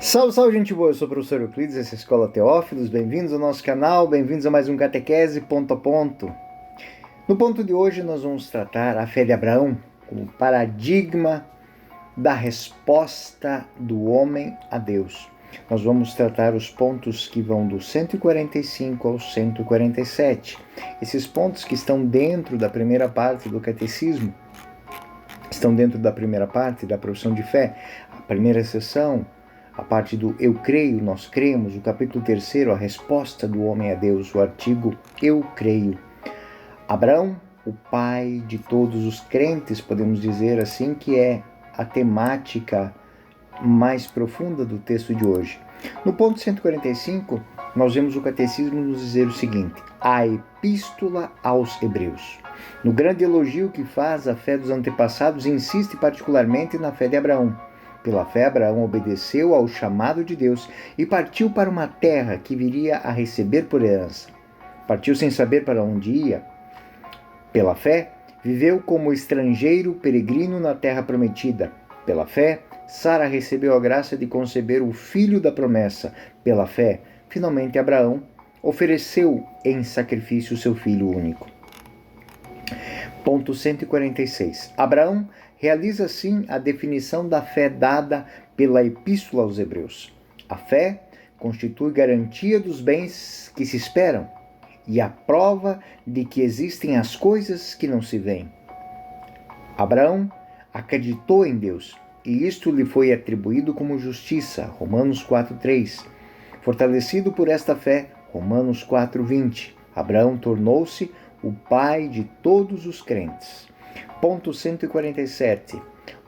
Salve, salve, gente boa! Eu sou o professor Euclides, essa é a Escola Teófilos. Bem-vindos ao nosso canal, bem-vindos a mais um Catequese Ponto a Ponto. No ponto de hoje, nós vamos tratar a fé de Abraão como paradigma da resposta do homem a Deus. Nós vamos tratar os pontos que vão do 145 ao 147. Esses pontos que estão dentro da primeira parte do Catecismo, estão dentro da primeira parte da profissão de fé, a primeira sessão, a parte do eu creio, nós cremos, o capítulo 3, a resposta do homem a Deus, o artigo eu creio. Abraão, o pai de todos os crentes, podemos dizer assim, que é a temática mais profunda do texto de hoje. No ponto 145, nós vemos o catecismo nos dizer o seguinte: a epístola aos Hebreus. No grande elogio que faz à fé dos antepassados, insiste particularmente na fé de Abraão. Pela fé, Abraão obedeceu ao chamado de Deus e partiu para uma terra que viria a receber por herança. Partiu sem saber para onde ia. Pela fé, viveu como estrangeiro peregrino na terra prometida. Pela fé, Sara recebeu a graça de conceber o filho da promessa. Pela fé, finalmente Abraão ofereceu em sacrifício seu filho único. Ponto 146. Abraão realiza assim a definição da fé dada pela Epístola aos Hebreus. A fé constitui garantia dos bens que se esperam e a prova de que existem as coisas que não se veem. Abraão acreditou em Deus e isto lhe foi atribuído como justiça, Romanos 4:3. Fortalecido por esta fé, Romanos 4:20. Abraão tornou-se o pai de todos os crentes. Ponto 147.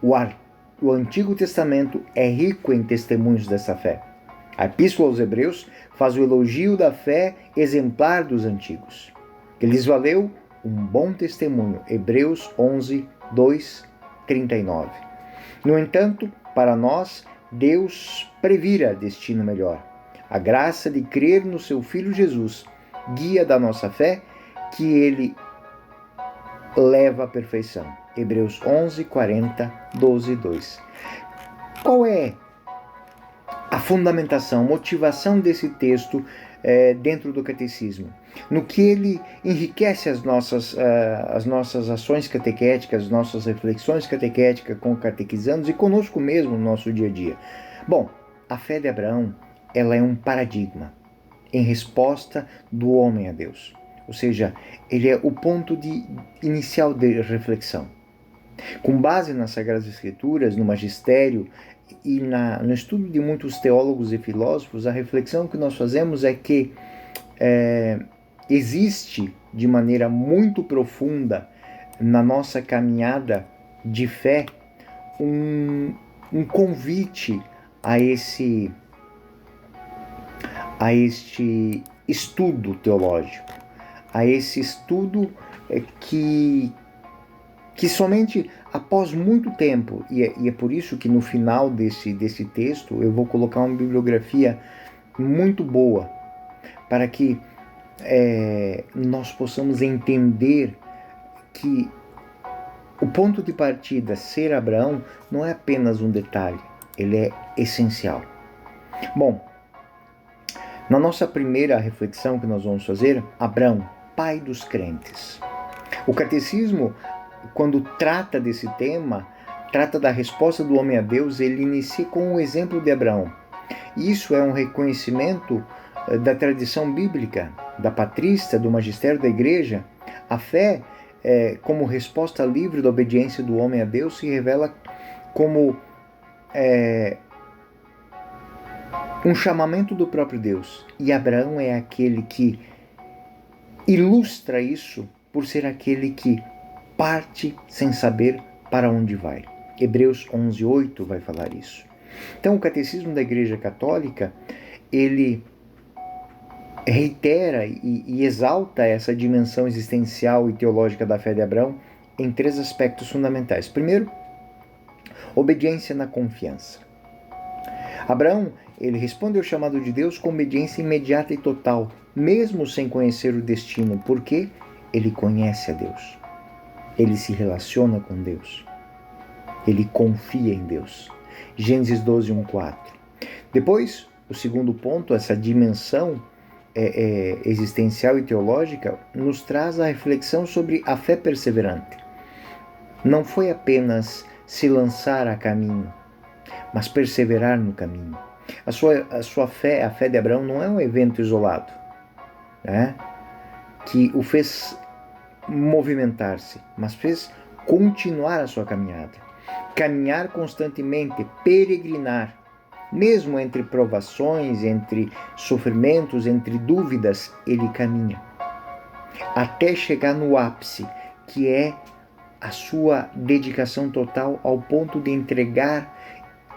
O Antigo Testamento é rico em testemunhos dessa fé. A Epístola aos Hebreus faz o elogio da fé exemplar dos antigos, que lhes valeu um bom testemunho. Hebreus 11, 2, 39. No entanto, para nós, Deus previra destino melhor. A graça de crer no seu Filho Jesus, guia da nossa fé, que ele leva à perfeição. Hebreus 11, 40, 12, 2. Qual é a fundamentação, motivação desse texto dentro do catecismo? No que ele enriquece as nossas ações catequéticas, as nossas reflexões catequéticas com catequizandos e conosco mesmo no nosso dia a dia. Bom, a fé de Abraão, ela é um paradigma em resposta do homem a Deus. Ou seja, ele é o ponto inicial de reflexão. Com base nas Sagradas Escrituras, no magistério e no estudo de muitos teólogos e filósofos, a reflexão que nós fazemos é que existe de maneira muito profunda na nossa caminhada de fé um convite a este estudo teológico, a esse estudo que somente após muito tempo, e é por isso que no final desse texto eu vou colocar uma bibliografia muito boa, para que nós possamos entender que o ponto de partida, ser Abraão, não é apenas um detalhe, ele é essencial. Bom, na nossa primeira reflexão que nós vamos fazer, Abraão, pai dos crentes. O catecismo, quando trata desse tema, trata da resposta do homem a Deus, ele inicia com o exemplo de Abraão. Isso é um reconhecimento da tradição bíblica, da patrística, do magistério da igreja. A fé, como resposta livre da obediência do homem a Deus, se revela como um chamamento do próprio Deus. E Abraão é aquele que ilustra isso por ser aquele que parte sem saber para onde vai. Hebreus 11:8 vai falar isso. Então, o Catecismo da Igreja Católica, ele reitera e exalta essa dimensão existencial e teológica da fé de Abraão em 3 aspectos fundamentais. Primeiro, obediência na confiança. Abraão, ele responde ao chamado de Deus com obediência imediata e total, mesmo sem conhecer o destino, porque ele conhece a Deus. Ele se relaciona com Deus. Ele confia em Deus. Gênesis 12:1-4. Depois, o segundo ponto, essa dimensão existencial e teológica, nos traz a reflexão sobre a fé perseverante. Não foi apenas se lançar a caminho, mas perseverar no caminho. A sua fé, a fé de Abraão, não é um evento isolado, né, que o fez movimentar-se, mas fez continuar a sua caminhada. Caminhar constantemente, peregrinar, mesmo entre provações, entre sofrimentos, entre dúvidas, ele caminha, até chegar no ápice, que é a sua dedicação total ao ponto de entregar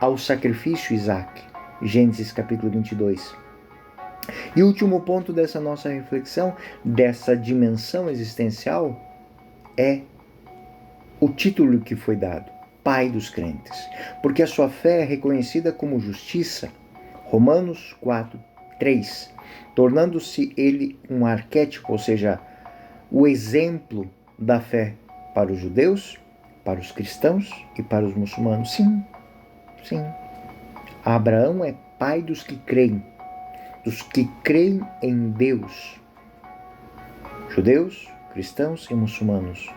ao sacrifício Isaac. Gênesis capítulo 22. E o último ponto dessa nossa reflexão, dessa dimensão existencial, é o título que foi dado, Pai dos crentes, porque a sua fé é reconhecida como justiça. Romanos 4:3, tornando-se ele um arquétipo, ou seja, o exemplo da fé para os judeus, para os cristãos e para os muçulmanos. Sim. Abraão é pai dos que creem em Deus. Judeus, cristãos e muçulmanos.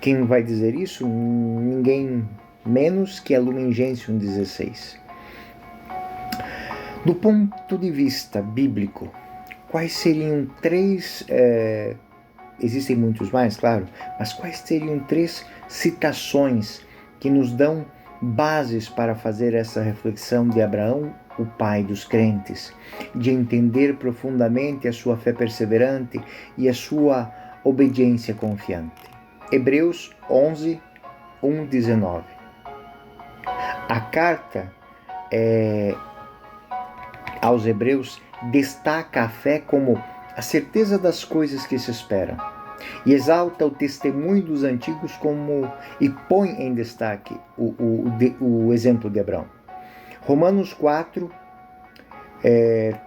Quem vai dizer isso? Ninguém menos que a Lumen Gentium 16. Do ponto de vista bíblico, quais seriam três... existem muitos mais, claro, mas quais seriam três citações que nos dão bases para fazer essa reflexão de Abraão, o pai dos crentes, de entender profundamente a sua fé perseverante e a sua obediência confiante? Hebreus 11:1-19. A carta aos Hebreus destaca a fé como a certeza das coisas que se esperam e exalta o testemunho dos antigos e põe em destaque o exemplo de Abraão. Romanos 4,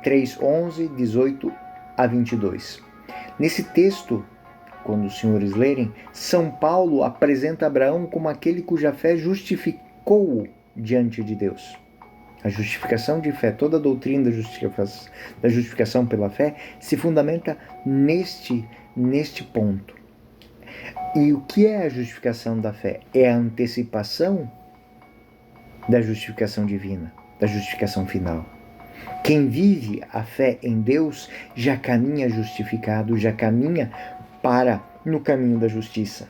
3:11, 18-22. Nesse texto, quando os senhores lerem, São Paulo apresenta Abraão como aquele cuja fé justificou-o diante de Deus. A justificação de fé, toda a doutrina da justificação pela fé se fundamenta neste ponto. E o que é a justificação da fé? É a antecipação da justificação divina, da justificação final. Quem vive a fé em Deus já caminha justificado, já caminha no caminho da justiça.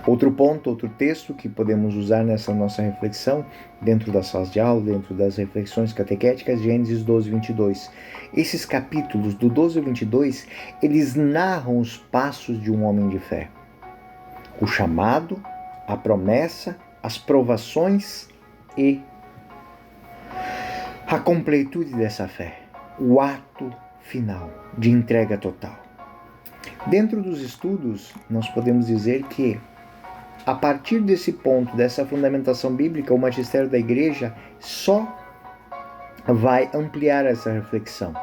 Outro ponto, outro texto que podemos usar nessa nossa reflexão, dentro das salas de aula, dentro das reflexões catequéticas, Gênesis 12:22. Esses capítulos, do 12 ao 22, eles narram os passos de um homem de fé. O chamado, a promessa, as provações e a completude dessa fé. O ato final de entrega total. Dentro dos estudos, nós podemos dizer que, a partir desse ponto, dessa fundamentação bíblica, o magistério da Igreja só vai ampliar essa reflexão.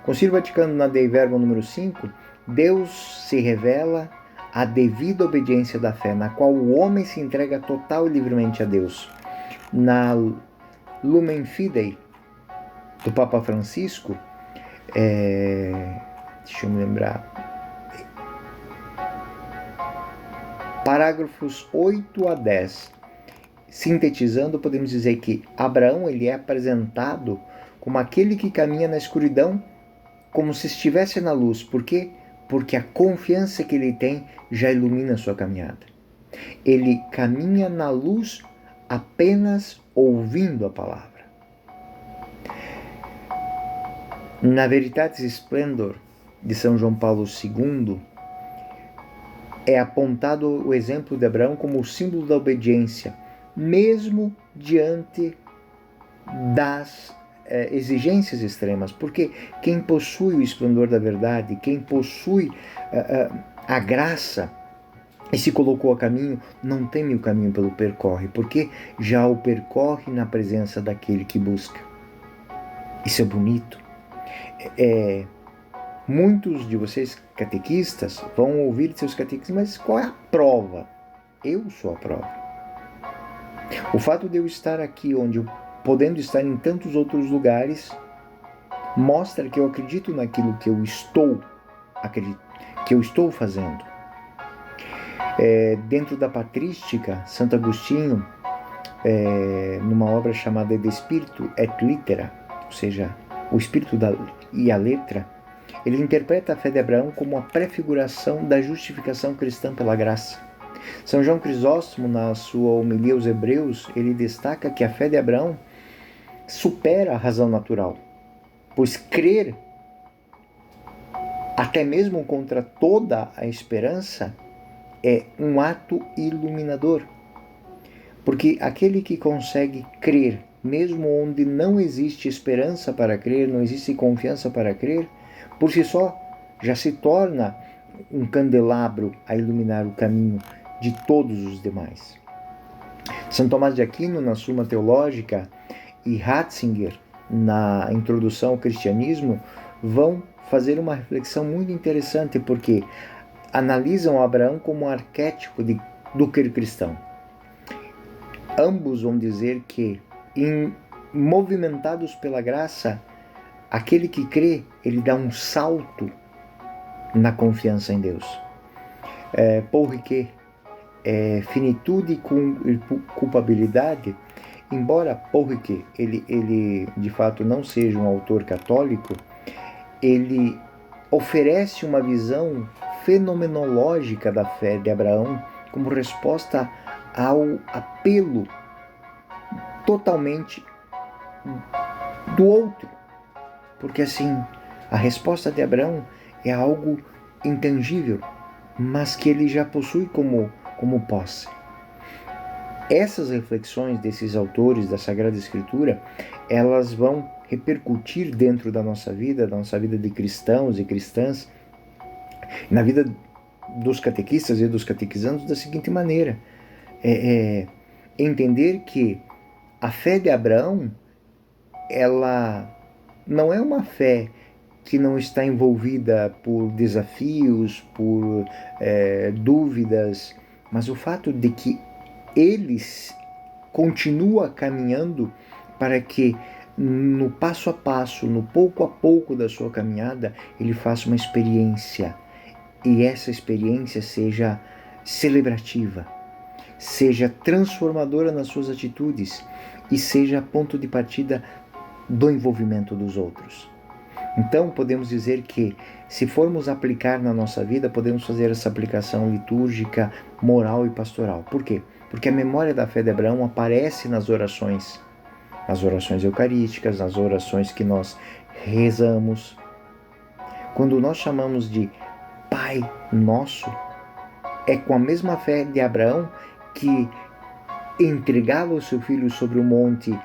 Concílio Vaticano na Dei Verbum número 5, Deus se revela a devida obediência da fé, na qual o homem se entrega total e livremente a Deus. Na Lumen Fidei, do Papa Francisco, deixa eu me lembrar, parágrafos 8-10, sintetizando, podemos dizer que Abraão ele é apresentado como aquele que caminha na escuridão, como se estivesse na luz. Por quê? Porque a confiança que ele tem já ilumina a sua caminhada. Ele caminha na luz apenas ouvindo a palavra. Na Veritatis Splendor de São João Paulo II, é apontado o exemplo de Abraão como o símbolo da obediência, mesmo diante das exigências extremas, porque quem possui o esplendor da verdade, quem possui a graça e se colocou a caminho, não teme o caminho pelo percorre, porque já o percorre na presença daquele que busca. Isso é bonito. Muitos de vocês catequistas vão ouvir seus catequistas, mas qual é a prova? Eu sou a prova. O fato de eu estar aqui onde eu podendo estar em tantos outros lugares, mostra que eu acredito naquilo que eu estou fazendo. Dentro da patrística, Santo Agostinho, numa obra chamada De Spiritu et Littera, ou seja, o espírito e a letra, ele interpreta a fé de Abraão como a prefiguração da justificação cristã pela graça. São João Crisóstomo, na sua homilia aos Hebreus, ele destaca que a fé de Abraão supera a razão natural, pois crer, até mesmo contra toda a esperança, é um ato iluminador. Porque aquele que consegue crer, mesmo onde não existe esperança para crer, não existe confiança para crer, por si só já se torna um candelabro a iluminar o caminho de todos os demais. São Tomás de Aquino, na Suma Teológica, e Ratzinger, na Introdução ao Cristianismo, vão fazer uma reflexão muito interessante, porque analisam Abraão como um arquétipo do crer cristão. Ambos vão dizer que, movimentados pela graça, aquele que crê, ele dá um salto na confiança em Deus. Paul Ricoeur, finitude com culpabilidade. Embora Paul Ricoeur, ele de fato não seja um autor católico, ele oferece uma visão fenomenológica da fé de Abraão como resposta ao apelo totalmente do outro. Porque assim, a resposta de Abraão é algo intangível, mas que ele já possui como posse. Essas reflexões desses autores da Sagrada Escritura, elas vão repercutir dentro da nossa vida de cristãos e cristãs, na vida dos catequistas e dos catequizandos da seguinte maneira: entender que a fé de Abraão, ela não é uma fé que não está envolvida por desafios, por dúvidas, mas o fato de que ele continua caminhando para que no passo a passo, no pouco a pouco da sua caminhada, ele faça uma experiência, e essa experiência seja celebrativa, seja transformadora nas suas atitudes e seja ponto de partida do envolvimento dos outros. Então, podemos dizer que, se formos aplicar na nossa vida, podemos fazer essa aplicação litúrgica, moral e pastoral. Por quê? Porque a memória da fé de Abraão aparece nas orações eucarísticas, nas orações que nós rezamos. Quando nós chamamos de Pai Nosso, é com a mesma fé de Abraão, que entregava o seu filho sobre o monte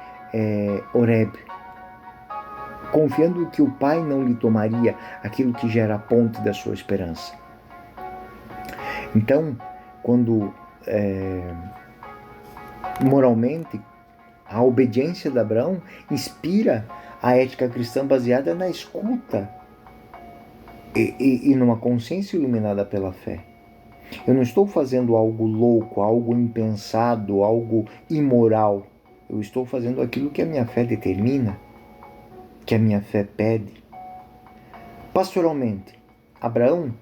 Horeb, confiando que o Pai não lhe tomaria aquilo que gera a ponte da sua esperança. Então, quando moralmente a obediência de Abraão inspira a ética cristã baseada na escuta e numa consciência iluminada pela fé. Eu não estou fazendo algo louco, algo impensado, algo imoral. Eu estou fazendo aquilo que a minha fé determina, que a minha fé pede. Pastoralmente, Abraão,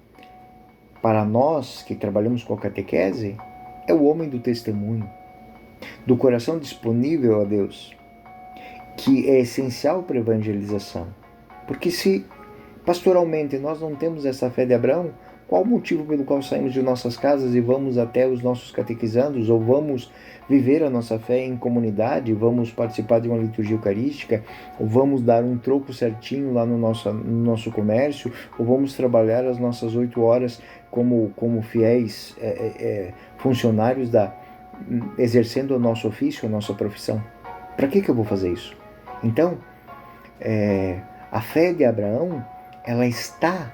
para nós que trabalhamos com a catequese, é o homem do testemunho, do coração disponível a Deus, que é essencial para a evangelização. Porque se pastoralmente nós não temos essa fé de Abraão, qual o motivo pelo qual saímos de nossas casas e vamos até os nossos catequizandos, ou vamos viver a nossa fé em comunidade, vamos participar de uma liturgia eucarística, ou vamos dar um troco certinho lá no nosso comércio, ou vamos trabalhar as nossas 8 horas como fiéis funcionários exercendo o nosso ofício, a nossa profissão? Para que eu vou fazer isso? Então, a fé de Abraão, ela está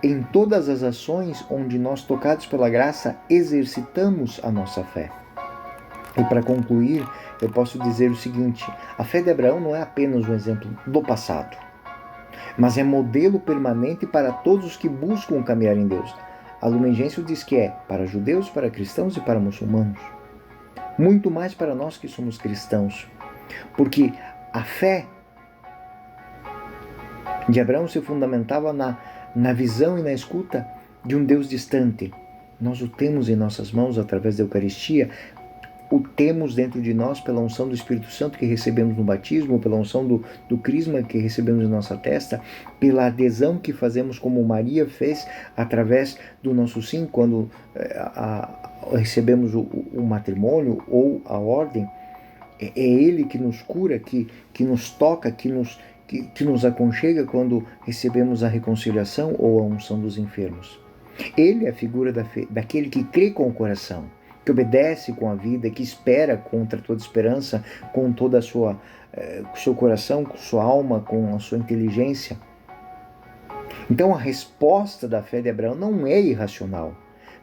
em todas as ações onde nós, tocados pela graça, exercitamos a nossa fé. E para concluir, eu posso dizer o seguinte: a fé de Abraão não é apenas um exemplo do passado, mas é modelo permanente para todos os que buscam caminhar em Deus. A Lumen Gentium diz que é para judeus, para cristãos e para muçulmanos. Muito mais para nós que somos cristãos, Porque a fé de Abraão se fundamentava na visão e na escuta de um Deus distante. Nós o temos em nossas mãos através da Eucaristia, o temos dentro de nós pela unção do Espírito Santo que recebemos no batismo, pela unção do crisma que recebemos em nossa testa, pela adesão que fazemos como Maria fez através do nosso sim, quando recebemos o matrimônio ou a ordem. É Ele que nos cura, que nos toca, que nos aconchega quando recebemos a reconciliação ou a unção dos enfermos. Ele é a figura daquele que crê com o coração, que obedece com a vida, que espera contra toda esperança, com toda a seu coração, com sua alma, com a sua inteligência. Então a resposta da fé de Abraão não é irracional,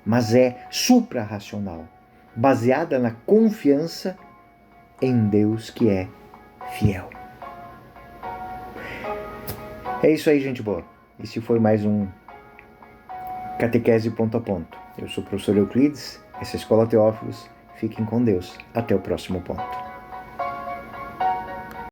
mas é suprarracional, baseada na confiança em Deus que é fiel. É isso aí, gente boa. Esse foi mais um Catequese Ponto a Ponto. Eu sou o professor Euclides, essa é a Escola Teófilos. Fiquem com Deus. Até o próximo ponto.